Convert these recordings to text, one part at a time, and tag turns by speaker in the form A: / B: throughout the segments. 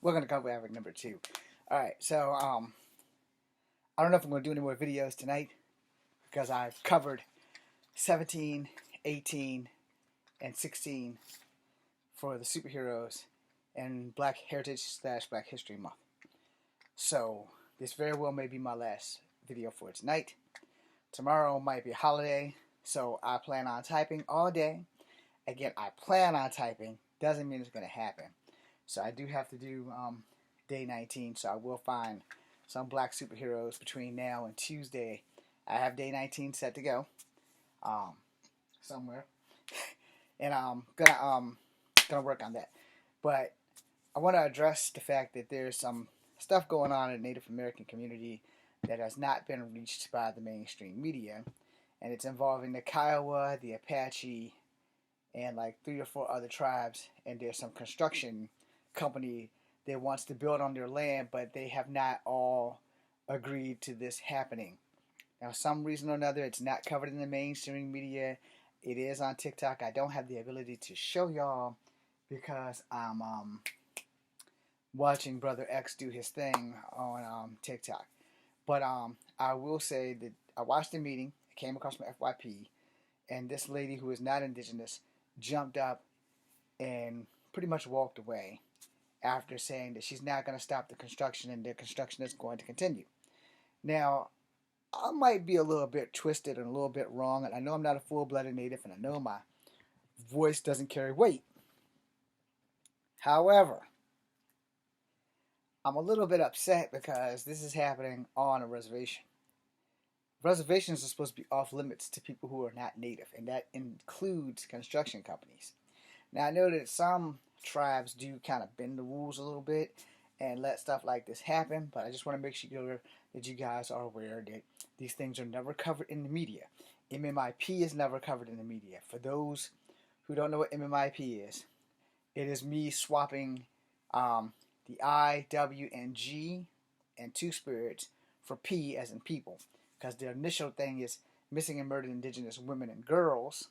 A: we're gonna cover Africa number two. All right, so I don't know if I'm gonna do any more videos tonight because I've covered 17, 18, and 16 for the superheroes and Black Heritage / Black History Month. So this very well may be my last video for tonight. Tomorrow might be a holiday, so I plan on typing all day. Again, I plan on typing. Doesn't mean it's going to happen. So I do have to do day 19, so I will find some black superheroes between now and Tuesday. I have day 19 set to go somewhere, and I'm gonna work on that. But I want to address the fact that there's some stuff going on in the Native American community that has not been reached by the mainstream media, and it's involving the Kiowa, the Apache, and like 3 or 4 other tribes. And there's some construction company that wants to build on their land, but they have not all agreed to this happening. Now, some reason or another, it's not covered in the mainstream media. It is on TikTok. I don't have the ability to show y'all because I'm watching Brother X do his thing on TikTok. But I will say that I watched the meeting. It came across my FYP, and this lady who is not indigenous jumped up and pretty much walked away after saying that she's not going to stop the construction and the construction is going to continue. Now, I might be a little bit twisted and a little bit wrong, and I know I'm not a full-blooded native, and I know my voice doesn't carry weight. However, I'm a little bit upset because this is happening on a reservation. Reservations are supposed to be off limits to people who are not native, and that includes construction companies. Now, I know that some tribes do kind of bend the rules a little bit and let stuff like this happen, but I just want to make sure that you guys are aware that these things are never covered in the media. MMIP is never covered in the media. For those who don't know what MMIP is, it is me swapping the I, W, and G and two spirits for P as in people, because the initial thing is missing and murdered indigenous women and girls,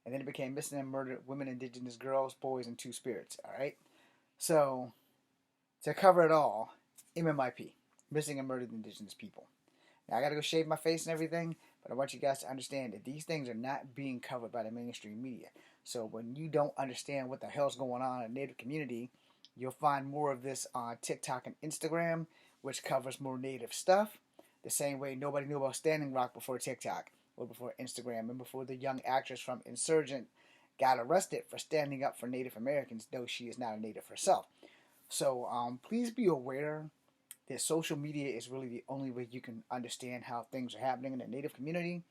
A: and then it became missing and murdered women, indigenous girls, boys, and two spirits. All right, so to cover it all, MMIP, missing and murdered indigenous people. Now I gotta go shave my face and everything, but I want you guys to understand that these things are not being covered by the mainstream media. So when you don't understand what the hell's going on in the Native community, you'll find more of this on TikTok and Instagram, which covers more Native stuff. The same way nobody knew about Standing Rock before TikTok or before Instagram and before the young actress from Insurgent got arrested for standing up for Native Americans, though she is not a Native herself. So please be aware that social media is really the only way you can understand how things are happening in the Native community.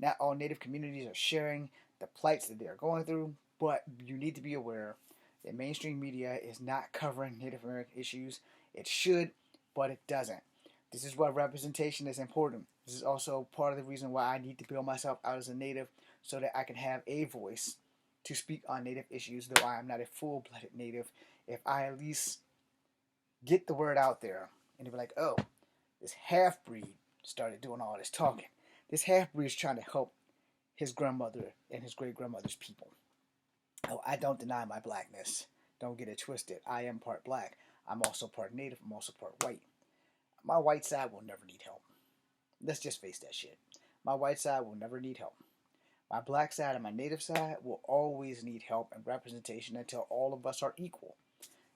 A: Not all Native communities are sharing the plights that they are going through, but you need to be aware that mainstream media is not covering Native American issues. It should, but it doesn't. This is why representation is important. This is also part of the reason why I need to build myself out as a Native so that I can have a voice to speak on Native issues, though I am not a full-blooded Native. If I at least get the word out there, and they'll be like, oh, this half-breed started doing all this talking. This half-breed is trying to help his grandmother and his great-grandmother's people. Oh, I don't deny my blackness. Don't get it twisted. I am part black. I'm also part Native. I'm also part white. My white side will never need help. Let's just face that shit. My white side will never need help. My black side and my Native side will always need help and representation until all of us are equal.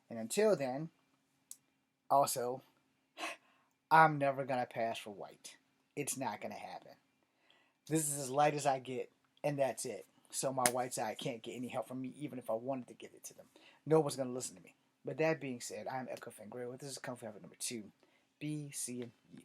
A: And until then, also, I'm never going to pass for white. It's not going to happen. This is as light as I get, and that's it. So my white side can't get any help from me, even if I wanted to give it to them. No one's going to listen to me. But that being said, I'm Echo Fangreal. This is Kung Fu Effort number 2. Be seeing you.